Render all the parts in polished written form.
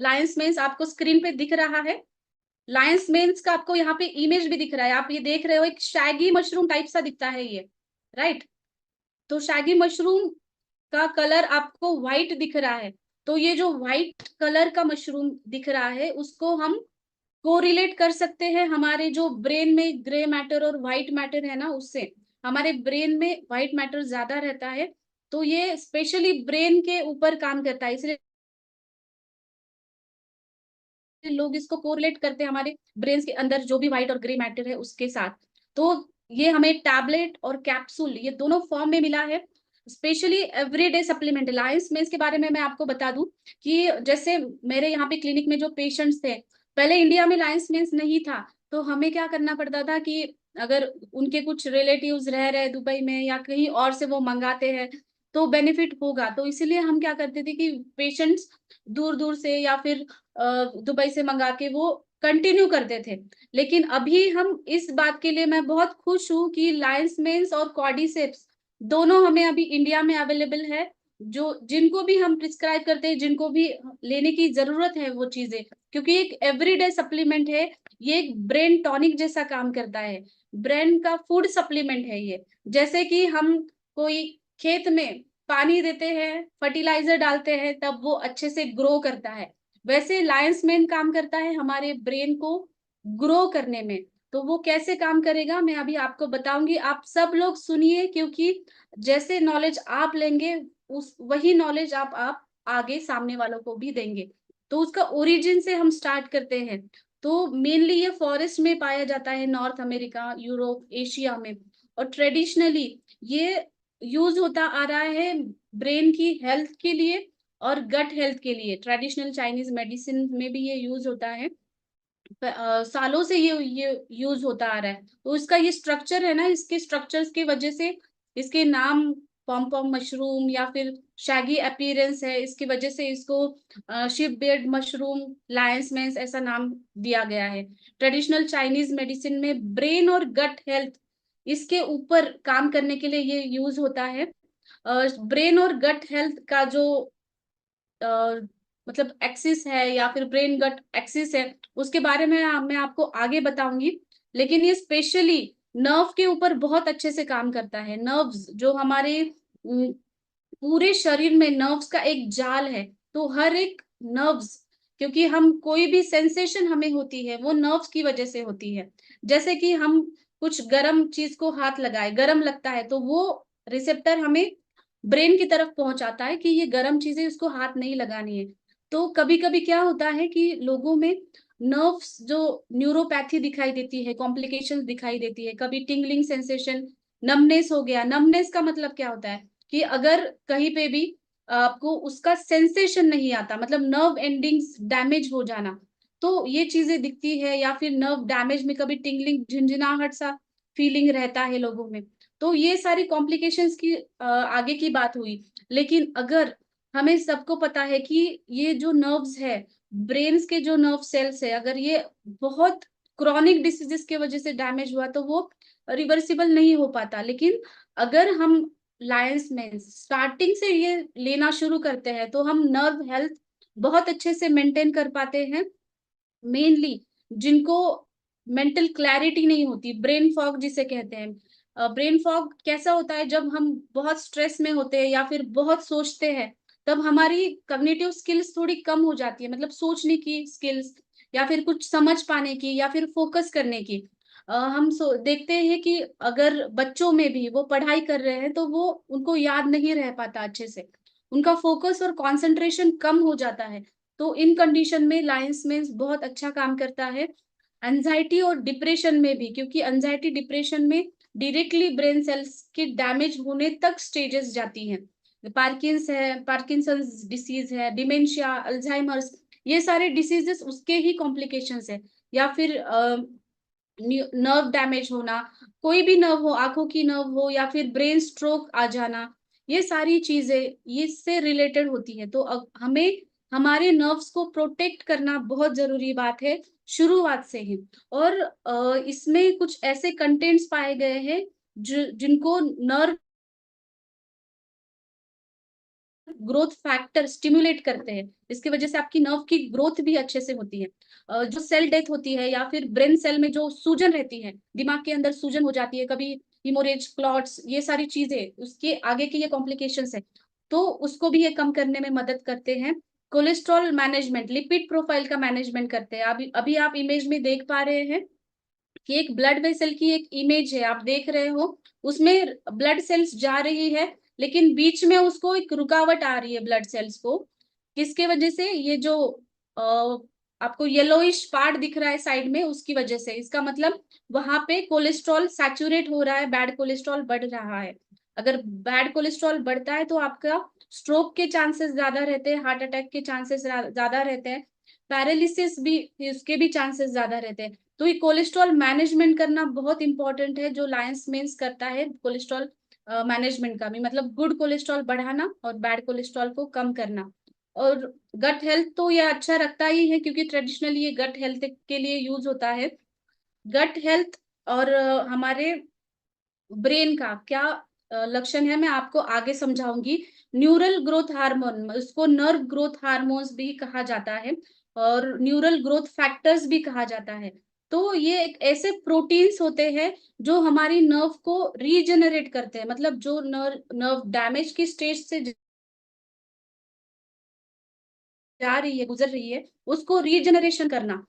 Lions mains आपको screen पे दिख रहा है। लायंस मेन्स का आपको यहाँ पे इमेज भी दिख रहा है, आप ये देख रहे हो, एक शैगी मशरूम टाइप सा दिखता है ये, राइट। तो शैगी मशरूम का कलर आपको व्हाइट दिख रहा है। तो ये जो व्हाइट कलर का मशरूम दिख रहा है उसको हम कोरिलेट कर सकते हैं हमारे जो ब्रेन में ग्रे मैटर और व्हाइट मैटर है ना, उससे हमारे ब्रेन में व्हाइट मैटर ज्यादा रहता है। तो ये स्पेशली ब्रेन के ऊपर काम करता है, इसलिए लोग इसको कोरिलेट करते हैं हमारे ब्रेन के अंदर जो भी व्हाइट और ग्रे मैटर है उसके साथ। तो ये हमें टैबलेट और कैप्सूल ये दोनों फॉर्म में मिला है। स्पेशली एवरीडे सप्लीमेंट लायंस में इसके बारे में मैं आपको बता दूं कि जैसे मेरे यहाँ पे क्लिनिक में जो पेशेंट्स थे, पहले इंडिया में लायंस मेंस नहीं था, तो हमें क्या करना पड़ता था कि अगर उनके कुछ रिलेटिव्स रह रहे दुबई में या कहीं और से वो मंगाते हैं तो बेनिफिट होगा, तो इसीलिए हम क्या करते थे कि पेशेंट्स दूर दूर से या फिर दुबई से मंगा के वो कंटिन्यू करते थे। लेकिन अभी हम इस बात के लिए मैं बहुत खुश हूँ कि लायंस मेंस और कॉर्डिसेप्स दोनों हमें अभी इंडिया में अवेलेबल है। जो जिनको भी हम प्रिस्क्राइब करते हैं, जिनको भी लेने की जरूरत है वो चीजें, क्योंकि एक एवरीडे सप्लीमेंट है, ये एक ब्रेन टॉनिक जैसा काम करता है, ब्रेन का फूड सप्लीमेंट है ये। जैसे कि हम कोई खेत में पानी देते हैं, फर्टिलाइजर डालते हैं, तब वो अच्छे से ग्रो करता है, वैसे लायंस मैन काम करता है हमारे ब्रेन को ग्रो करने में। तो वो कैसे काम करेगा मैं अभी आपको बताऊंगी, आप सब लोग सुनिए, क्योंकि जैसे नॉलेज आप लेंगे उस वही नॉलेज आप आगे सामने वालों को भी देंगे। तो उसका ओरिजिन से हम स्टार्ट करते हैं। तो मेनली ये फॉरेस्ट में पाया जाता है, नॉर्थ अमेरिका, यूरोप, एशिया में। और ट्रेडिशनली ये यूज होता आ रहा है ब्रेन की हेल्थ के लिए और गट हेल्थ के लिए। ट्रेडिशनल चाइनीज मेडिसिन में भी ये यूज होता है, सालों से ये यूज होता आ रहा है। तो इसका ये स्ट्रक्चर है ना, इसके स्ट्रक्चर्स की वजह से इसके नाम पॉम पॉम मशरूम या फिर शैगी अपीयरेंस है, इसकी वजह से इसको ship bed mushroom, lion's mane ऐसा नाम दिया गया है। ट्रेडिशनल चाइनीज मेडिसिन में ब्रेन और गट हेल्थ इसके ऊपर काम करने के लिए ये यूज होता है। ब्रेन और गट हेल्थ का जो मतलब एक्सिस है या फिर ब्रेन गट एक्सिस है, उसके बारे में मैं आपको आगे बताऊंगी। लेकिन ये स्पेशली नर्व के ऊपर बहुत अच्छे से काम करता है। नर्व्स जो हमारे पूरे शरीर में नर्व्स का एक जाल है। तो हर एक नर्व्स, क्योंकि हम कोई भी सेंसेशन हमें होती है वो नर्व्स की वजह से होती है। जैसे कि हम कुछ गर्म चीज को हाथ लगाए, गर्म लगता है, तो वो रिसेप्टर हमें ब्रेन की तरफ पहुंचाता है कि ये गर्म चीजें उसको हाथ नहीं लगानी है। तो कभी कभी क्या होता है कि लोगों में नर्व्स जो न्यूरोपैथी दिखाई देती है, कॉम्प्लिकेशंस दिखाई देती है, कभी टिंगलिंग सेंसेशन, नमनेस हो गया। नमनेस का मतलब क्या होता है कि अगर कहीं पे भी आपको उसका सेंसेशन नहीं आता, मतलब नर्व एंडिंग्स डैमेज हो जाना, तो ये चीजें दिखती है। या फिर नर्व डैमेज में कभी टिंगलिंग, झिंझिनाहट सा फीलिंग रहता है लोगों में। तो ये सारी कॉम्प्लिकेशंस की आगे की बात हुई। लेकिन अगर हमें सबको पता है कि ये जो नर्व्स है, ब्रेन्स के जो नर्व सेल्स है, अगर ये बहुत क्रॉनिक डिसीजेस के वजह से डैमेज हुआ तो वो रिवर्सिबल नहीं हो पाता। लेकिन अगर हम लायंस में स्टार्टिंग से ये लेना शुरू करते हैं तो हम नर्व हेल्थ बहुत अच्छे से मेंटेन कर पाते हैं। मेनली जिनको मेंटल क्लैरिटी नहीं होती, ब्रेन फॉग जिसे कहते हैं। ब्रेन फॉग कैसा होता है, जब हम बहुत स्ट्रेस में होते हैं या फिर बहुत सोचते हैं, तब हमारी कॉग्निटिव स्किल्स थोड़ी कम हो जाती है, मतलब सोचने की स्किल्स या फिर कुछ समझ पाने की या फिर फोकस करने की। हम देखते हैं कि अगर बच्चों में भी वो पढ़ाई कर रहे हैं तो वो उनको याद नहीं रह पाता अच्छे से, उनका फोकस और कंसंट्रेशन कम हो जाता है। तो इन कंडीशन में लायंस मेंस बहुत अच्छा काम करता है। एंजाइटी और डिप्रेशन में भी, क्योंकि एंजाइटी डिप्रेशन में डायरेक्टली ब्रेन सेल्स के डैमेज होने तक स्टेजेस जाती हैं। पार्किंस है, पार्किंसंस डिसीज है, डिमेंशिया, अल्जाइमर्स, ये सारे डिसीजेस उसके ही कॉम्प्लिकेशंस है। या फिर नर्व डैमेज होना, कोई भी नर्व हो, आंखों की नर्व हो या फिर ब्रेन स्ट्रोक आ जाना, ये सारी चीजें इससे रिलेटेड होती है। तो अब हमें हमारे नर्व्स को प्रोटेक्ट करना बहुत जरूरी बात है शुरुआत से ही। और इसमें कुछ ऐसे कंटेंट्स पाए गए हैं जिनको नर्व ग्रोथ फैक्टर स्टिमुलेट करते हैं, इसकी वजह से आपकी नर्व की ग्रोथ भी अच्छे से होती है। जो सेल डेथ होती है या फिर ब्रेन सेल में जो सूजन रहती है, दिमाग के अंदर सूजन हो जाती है, कभी हिमोरेज, क्लॉट्स, ये सारी चीजें उसके आगे के ये कॉम्प्लिकेशंस है, तो उसको भी ये कम करने में मदद करते हैं। कोलेस्ट्रॉल मैनेजमेंट, लिपिड प्रोफाइल का मैनेजमेंट करते हैं। अभी अभी आप इमेज में देख पा रहे हैं कि एक ब्लड वेसल की एक इमेज है, आप देख रहे हो, उसमें ब्लड सेल्स जा रही है, लेकिन बीच में उसको एक रुकावट आ रही है ब्लड सेल्स को, किसके वजह से? ये जो आ, आपको येलोइश पार्ट दिख रहा है साइड में, उसकी वजह से। इसका मतलब वहां पे कोलेस्ट्रॉल सैचुरेट हो रहा है, बैड कोलेस्ट्रॉल बढ़ रहा है। अगर बैड कोलेस्ट्रॉल बढ़ता है तो आपका स्ट्रोक के चांसेस ज्यादा रहते हैं, हार्ट अटैक के चांसेस ज्यादा रहते हैं, पैरालिसिस भी, उसके भी चांसेस ज्यादा रहते हैं। तो ये कोलेस्ट्रॉल मैनेजमेंट करना बहुत इंपॉर्टेंट है, जो लायंस मेंस करता है कोलेस्ट्रॉल मैनेजमेंट का भी मतलब गुड कोलेस्ट्रॉल बढ़ाना और बैड कोलेस्ट्रॉल को कम करना। और गट हेल्थ तो ये अच्छा रखता ही है, क्योंकि ट्रेडिशनली ये गट हेल्थ के लिए यूज होता है। गट हेल्थ और हमारे ब्रेन का क्या लक्षण है, मैं आपको आगे समझाऊंगी। न्यूरल ग्रोथ हार्मोन, उसको नर्व ग्रोथ हार्मोन्स भी कहा जाता है और न्यूरल ग्रोथ फैक्टर्स भी कहा जाता है। तो ये एक ऐसे प्रोटीन्स होते हैं जो हमारी नर्व को रीजनरेट करते हैं, मतलब जो नर्व नर्व डैमेज की स्टेज से जा रही है, गुजर रही है, उसको रीजनरेशन करना।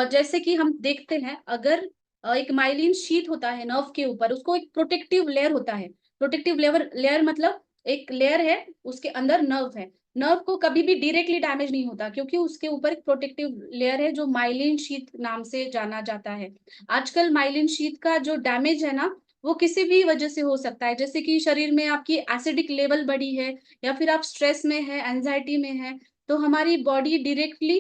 जैसे कि हम देखते हैं, अगर एक माइलिन शीट होता है नर्व के ऊपर, उसको एक प्रोटेक्टिव लेयर होता है। प्रोटेक्टिव लेयर लेयर मतलब एक लेयर है, उसके अंदर नर्व है। नर्व को कभी भी डायरेक्टली डैमेज नहीं होता, क्योंकि उसके ऊपर एक प्रोटेक्टिव लेयर है जो माइलिन शीट नाम से जाना जाता है। आजकल माइलिन शीट का जो डैमेज है ना, वो किसी भी वजह से हो सकता है, जैसे कि शरीर में आपकी एसिडिक लेवल बढ़ी है, या फिर आप स्ट्रेस में है, एंजाइटी में है, तो हमारी बॉडी डायरेक्टली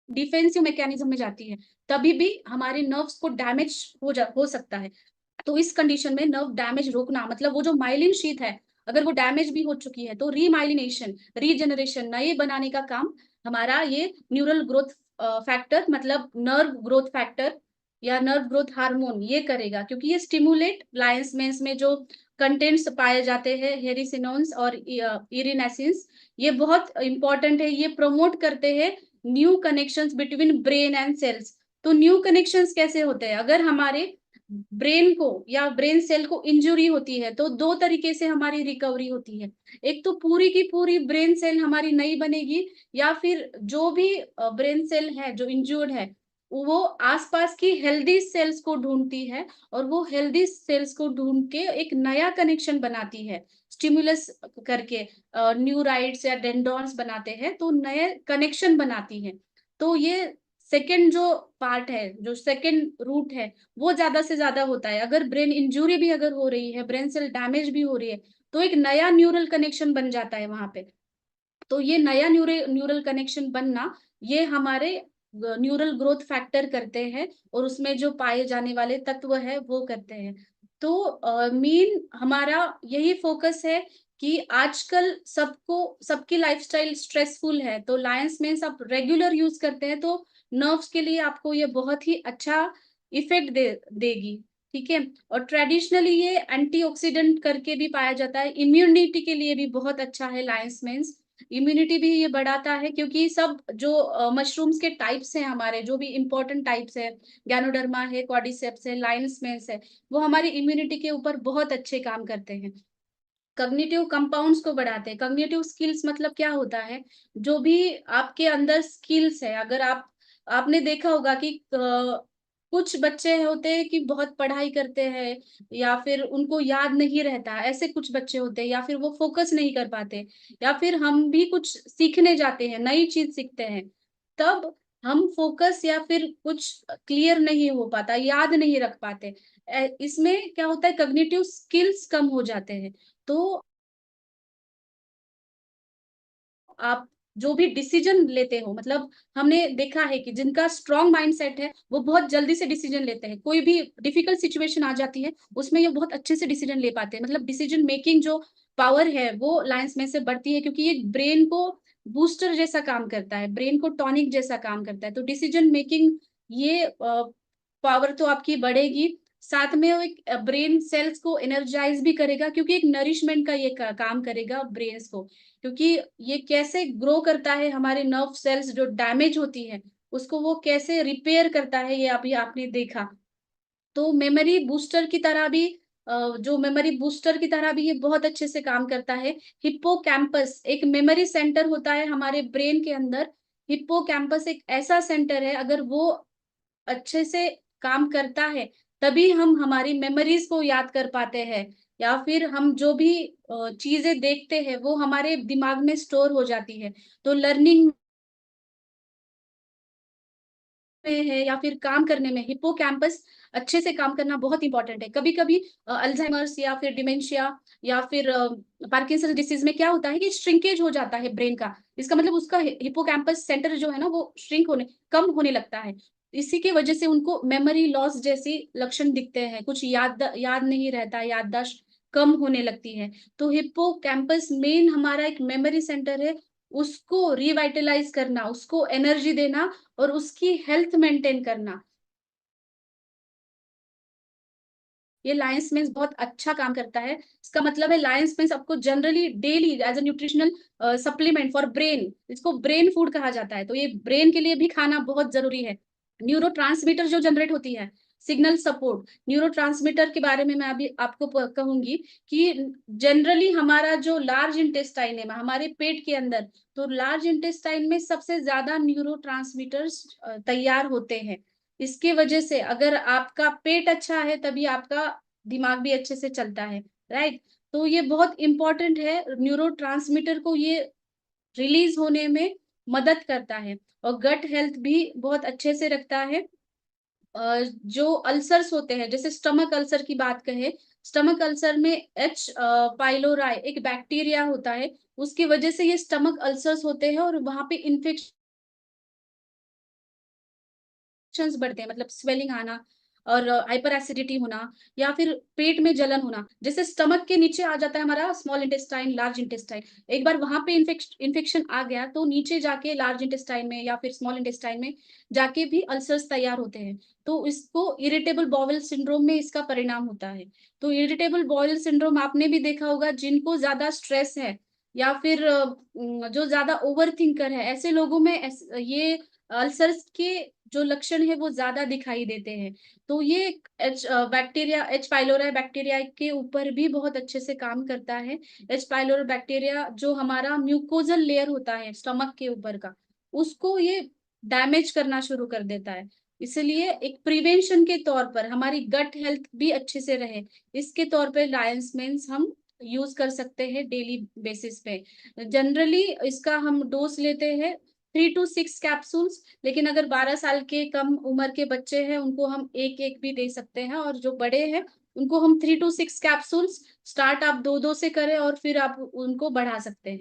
डिफेंसिव मैकेनिज्म में जाती है, तभी भी हमारे नर्व्स को डैमेज हो सकता है। तो इस कंडीशन में नर्व डैमेज रोकना, मतलब वो जो माइलिन शीथ है, अगर वो डैमेज भी हो चुकी है, तो रीमाइलिनेशन, रीजनरेशन, नए बनाने का काम हमारा ये न्यूरल ग्रोथ फैक्टर, मतलब नर्व ग्रोथ फैक्टर या नर्व ग्रोथ हार्मोन ये करेगा, क्योंकि ये स्टिमुलेट लायंस मेंस में जो कंटेंट्स पाए जाते हैं, हेरिसिनोन्स और इरिनेसिन्स, ये बहुत इंपॉर्टेंट है। ये प्रमोट करते हैं new connections between brain and cells. तो न्यू कनेक्शंस कैसे होते हैं? अगर हमारे ब्रेन को या ब्रेन सेल को इंजुरी होती है, तो दो तरीके से हमारी रिकवरी होती है। एक तो पूरी की पूरी ब्रेन सेल हमारी नई बनेगी, या फिर जो भी ब्रेन सेल है जो इंजर्ड है, वो आसपास की हेल्दी सेल्स को ढूंढती है, और वो हेल्दी सेल्स को ढूंढ के एक नया कनेक्शन बनाती है, स्टिमुलस करके न्यूराइड्स या डेंड्रॉन्स बनाते हैं, तो नए कनेक्शन बनाती है। तो ये सेकेंड जो पार्ट है, जो सेकेंड रूट है, वो ज्यादा से ज्यादा होता है। अगर ब्रेन इंजुरी भी अगर हो रही है, ब्रेन सेल डैमेज भी हो रही है, तो एक नया न्यूरल कनेक्शन बन जाता है वहां पे। तो ये नया न्यूरल कनेक्शन बनना, ये हमारे न्यूरल ग्रोथ फैक्टर करते हैं, और उसमें जो पाए जाने वाले तत्व है वो करते हैं। तो मेन हमारा यही फोकस है कि आजकल सबको, सबकी लाइफस्टाइल स्ट्रेसफुल है, तो लायंस मेंस आप रेगुलर यूज करते हैं, तो नर्व्स के लिए आपको ये बहुत ही अच्छा इफेक्ट देगी। ठीक है। और ट्रेडिशनली ये एंटीऑक्सीडेंट करके भी पाया जाता है, इम्यूनिटी के लिए भी बहुत अच्छा है लायंस मेंस। इम्यूनिटी भी ये बढ़ाता है, क्योंकि सब जो मशरूम्स के टाइप्स हैं, हमारे जो भी इंपॉर्टेंट टाइप्स है, गैनोडर्मा है, कॉर्डिसेप्स है, लायंस मेंस है, वो हमारी इम्यूनिटी के ऊपर बहुत अच्छे काम करते हैं। कॉग्निटिव कंपाउंड्स को बढ़ाते हैं। कॉग्निटिव स्किल्स मतलब क्या होता है? जो भी आपके अंदर स्किल्स है, अगर आप, आपने देखा होगा कि कुछ बच्चे होते हैं कि बहुत पढ़ाई करते हैं, या फिर उनको याद नहीं रहता, ऐसे कुछ बच्चे होते हैं, या फिर वो फोकस नहीं कर पाते, या फिर हम भी कुछ सीखने जाते हैं, नई चीज सीखते हैं, तब हम फोकस या फिर कुछ क्लियर नहीं हो पाता, याद नहीं रख पाते। इसमें क्या होता है, कॉग्निटिव स्किल्स कम हो जाते हैं। तो आप जो भी डिसीजन लेते हो, मतलब हमने देखा है कि जिनका स्ट्रॉन्ग माइंडसेट है, वो बहुत जल्दी से डिसीजन लेते हैं। कोई भी डिफिकल्ट सिचुएशन आ जाती है, उसमें ये बहुत अच्छे से डिसीजन ले पाते हैं, मतलब डिसीजन मेकिंग जो पावर है वो लायंस में से बढ़ती है, क्योंकि ये ब्रेन को बूस्टर जैसा काम करता है, ब्रेन को टॉनिक जैसा काम करता है। तो डिसीजन मेकिंग ये पावर तो आपकी बढ़ेगी। साथ में वो एक ब्रेन सेल्स को एनर्जाइज भी करेगा, क्योंकि एक नरिशमेंट का ये काम करेगा ब्रेन्स को, क्योंकि ये कैसे ग्रो करता है, हमारे नर्व सेल्स जो डैमेज होती है उसको वो कैसे रिपेयर करता है, ये अभी आपने देखा। तो मेमोरी बूस्टर की तरह भी जो मेमोरी बूस्टर की तरह भी ये बहुत अच्छे से काम करता है। हिप्पोकैम्पस एक मेमोरी सेंटर होता है हमारे ब्रेन के अंदर। हिप्पोकैम्पस एक ऐसा सेंटर है, अगर वो अच्छे से काम करता है, तभी हम हमारी मेमोरीज को याद कर पाते हैं, या फिर हम जो भी चीजें देखते हैं वो हमारे दिमाग में स्टोर हो जाती है। तो लर्निंग में है या फिर काम करने में हिप्पोकैम्पस अच्छे से काम करना बहुत इंपॉर्टेंट है। कभी-कभी अल्ज़ाइमर्स या फिर डिमेंशिया या फिर पार्किंसन डिसीज़ में क्या होता है कि श्रिंकेज हो जाता है ब्रेन का। इसका मतलब उसका हिप्पोकैम्पस सेंटर जो है ना वो श्रिंक होने कम होने लगता है। इसी की वजह से उनको मेमोरी लॉस जैसी लक्षण दिखते हैं। कुछ याद नहीं रहता, याददाश्त कम होने लगती है। तो हिप्पोकैम्पस मेन हमारा एक मेमोरी सेंटर है, उसको रिवाइटलाइज़ करना, उसको एनर्जी देना और उसकी हेल्थ मेंटेन करना, ये लायंस मेंस बहुत अच्छा काम करता है। इसका मतलब है लायंस मेंस आपको generally daily as a nutritional supplement for brain, इसको ब्रेन फूड कहा जाता है, तो ये ब्रेन के लिए भी खाना बहुत ज़रूरी है। न्यूरोट्रांसमीटर जो जनरेट होती है, सिग्नल सपोर्ट, न्यूरोट्रांसमीटर के बारे में मैं अभी आपको कहूँगी कि जनरली हमारा जो लार्ज इंटेस्टाइन है, हमारे पेट के अंदर, तो लार्ज इंटेस्टाइन में सबसे ज़्यादा न्यूरोट्रांसमीटर्स तैयार होते हैं। इसके वजह से अगर आपका पेट अच्छा है, तभी आपका दिमाग भी अच्छे से चलता है, राइट? तो ये बहुत इम्पोर्टेंट है, न्यूरोट्रांसमीटर को ये रिलीज़ होने में मदद करता है और गट हेल्थ भी बहुत अच्छे से रखता है। जो अल्सर्स होते हैं, जैसे स्टमक अल्सर की बात करें, स्टमक अल्सर में पाइलोराई एक बैक्टीरिया होता है, उसकी वजह से ये स्टमक अल्सर्स होते हैं और वहाँ पे इन्फेक्शंस बढ़ते हैं, मतलब स्वेलिंग आना और हाइपर एसिडिटी होना या फिर पेट में जलन होना। जैसे स्टमक के नीचे आ जाता है हमारा स्मॉल इंटेस्टाइन, लार्ज इंटेस्टाइन। एक बार वहाँ पे इन्फेक्शन आ गया तो नीचे जाके लार्ज इंटेस्टाइन में या फिर स्मॉल इंटेस्टाइन में जाके भी अल्सर्स तैयार होते हैं। तो इसको इरिटेबल बाउल सिंड्रोम में इसका परिणाम होता है। तो इरिटेबल बाउल सिंड्रोम आपने भी देखा होगा, जिनको ज़्यादा स्ट्रेस है या फिर जो ज़्यादा ओवरथिंकर है, ऐसे लोगों में ये अल्सर्स के जो लक्षण है वो ज़्यादा दिखाई देते हैं। तो ये बैक्टीरिया एच पाइलोरी बैक्टीरिया के ऊपर भी बहुत अच्छे से काम करता है। एच पाइलोरी बैक्टीरिया जो हमारा म्यूकोजल लेयर होता है स्टमक के ऊपर का, उसको ये डैमेज करना शुरू कर देता है। इसलिए एक प्रिवेंशन के तौर पर हमारी गट हेल्थ भी अच्छे से रहे, इसके तौर पे लायंस मेंस हम यूज़ कर सकते हैं डेली बेसिस पे। जनरली इसका हम डोज़ लेते हैं 3 टू 6 कैप्सूल्स, लेकिन अगर 12 साल के कम उम्र के बच्चे हैं, उनको हम 1-1 भी दे सकते हैं और जो बड़े हैं, उनको हम 3 टू 6 कैप्सूल्स स्टार्ट आप 2-2 से करें और फिर आप उनको बढ़ा सकते हैं।